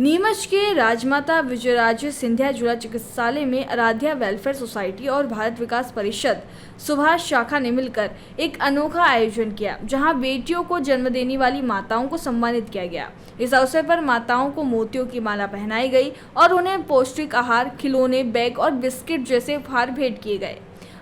नीमच के राजमाता विजयराजे सिंधिया जिला चिकित्सालय में आराध्या वेलफेयर सोसाइटी और भारत विकास परिषद सुभाष शाखा ने मिलकर एक अनोखा आयोजन किया, जहां बेटियों को जन्म देने वाली माताओं को सम्मानित किया गया। इस अवसर पर माताओं को मोतियों की माला पहनाई गई और उन्हें पौष्टिक आहार, खिलौने, बैग और बिस्किट जैसे उपहार भेंट किए गए।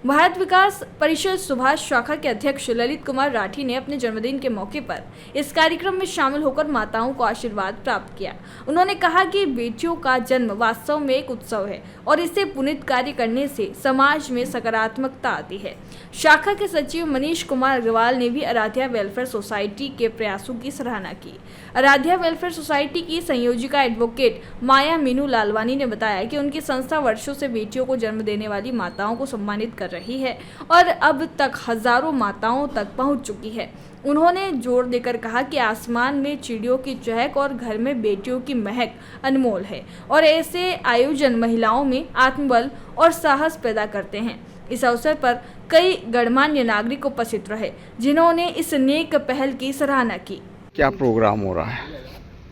भारत विकास परिषद सुभाष शाखा के अध्यक्ष ललित कुमार राठी ने अपने जन्मदिन के मौके पर इस कार्यक्रम में शामिल होकर माताओं को आशीर्वाद प्राप्त किया। उन्होंने कहा कि बेटियों का जन्म वास्तव में एक उत्सव है और इसे पुनीत कार्य करने से समाज में सकारात्मकता आती है। शाखा के सचिव मनीष कुमार अग्रवाल ने भी आराध्या वेलफेयर सोसाइटी के प्रयासों की सराहना की। आराध्या वेलफेयर सोसाइटी की संयोजिका एडवोकेट माया मीनू लालवानी ने बताया कि उनकी संस्था वर्षों से बेटियों को जन्म देने वाली माताओं को सम्मानित कर रही है और अब तक हजारों माताओं तक पहुंच चुकी है। उन्होंने जोर देकर कहा कि आसमान में चिड़ियों की चहक और घर में बेटियों की महक अनमोल है और ऐसे आयोजन महिलाओं में आत्मबल और साहस पैदा करते हैं। इस अवसर पर कई गणमान्य नागरिक उपस्थित रहे, जिन्होंने इस नेक पहल की सराहना की। क्या प्रोग्राम हो रहा है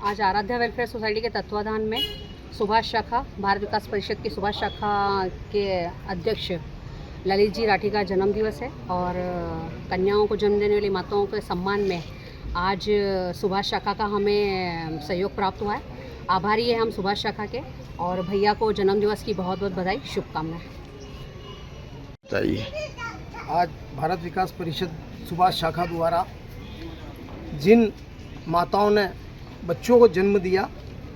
आज? आराध्या वेलफेयर सोसाइटी के तत्वाधान में सुभाष शाखा, भारत विकास परिषद की सुभाष शाखा के अध्यक्ष ललित जी राठी का जन्म दिवस है और कन्याओं को जन्म देने वाली माताओं के सम्मान में आज सुभाष शाखा का हमें सहयोग प्राप्त हुआ है। आभारी है हम सुभाष शाखा के और भैया को जन्म दिवस की बहुत बहुत बधाई, शुभकामनाएं। चाहिए आज भारत विकास परिषद सुभाष शाखा द्वारा जिन माताओं ने बच्चों को जन्म दिया,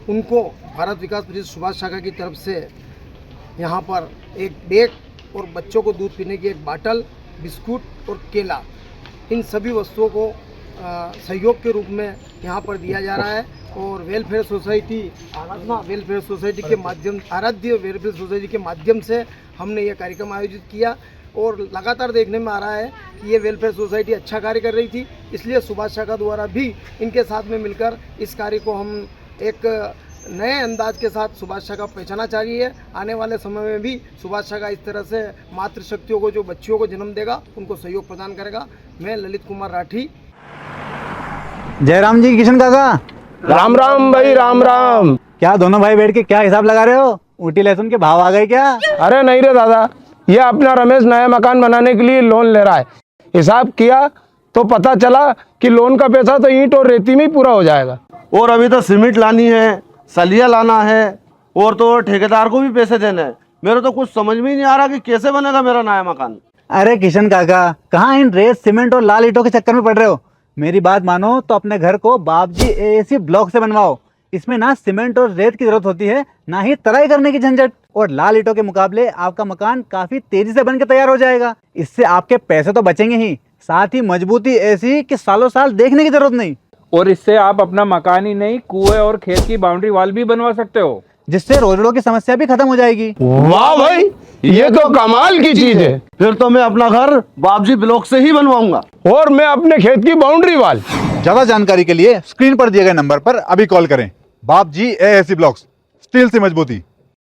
उनको भारत विकास परिषद सुभाष शाखा की तरफ से यहाँ पर एक बैग और बच्चों को दूध पीने की एक बाटल, बिस्कुट और केला, इन सभी वस्तुओं को सहयोग के रूप में यहाँ पर दिया जा रहा है। और welfare society, Aradhya welfare society के माध्यम से हमने ये कार्यक्रम आयोजित किया और लगातार देखने में आ रहा है कि ये वेलफेयर सोसाइटी अच्छा कार्य कर रही थी, इसलिए सुभाष शाखा द्वारा भी इनके साथ में मिलकर इस कार्य को हम एक नए अंदाज के साथ सुभाष शाखा पहचाना चाहिए। आने वाले समय में भी सुभाष शाखा इस तरह से मातृशक्तियों को, जो बच्चियों को जन्म देगा, उनको सहयोग प्रदान करेगा। मैं ललित कुमार राठी। जयराम जी, किशन काका, राम राम भाई, राम राम। क्या दोनों भाई बैठ के क्या हिसाब लगा रहे हो? ऊटी लहसुन के भाव आ गए क्या? अरे नहीं रे दादा, ये अपना रमेश नया मकान बनाने के लिए लोन ले रहा है। हिसाब किया तो पता चला कि लोन का पैसा तो ईंट और रेती में ही पूरा हो जाएगा। और अभी तो सीमेंट लानी है, सलिया लाना है और तो ठेकेदार को भी पैसे देने हैं। मेरे तो कुछ समझ में ही नहीं आ रहा कि कैसे बनेगा मेरा नया मकान। अरे किशन काका, कहाँ इन रेत, सीमेंट और लाल ईंटों के चक्कर में पड़ रहे हो? मेरी बात मानो तो अपने घर को बाबजी एएसी ब्लॉक से बनवाओ। इसमें ना सीमेंट और रेत की जरूरत होती है, ना ही तराई करने की झंझट। और लाल ईंटों के मुकाबले आपका मकान काफी तेजी से बनकर तैयार हो जाएगा। इससे आपके पैसे तो बचेंगे ही, साथ ही मजबूती ऐसी कि सालों साल देखने की जरूरत नहीं। और इससे आप अपना मकान ही नहीं, कुएं और खेत की बाउंड्री वॉल भी बनवा सकते हो, जिससे रोजड़ों की समस्या भी खत्म हो जाएगी। वाह भाई, ये तो कमाल की चीज है। फिर तो मैं अपना घर बाबजी ब्लॉक से ही बनवाऊंगा और मैं अपने खेत की बाउंड्री वाल। ज्यादा जानकारी के लिए स्क्रीन पर दिए गए नंबर पर अभी कॉल करें। बाबजी एएसी ब्लॉक्स, स्टील से मजबूती।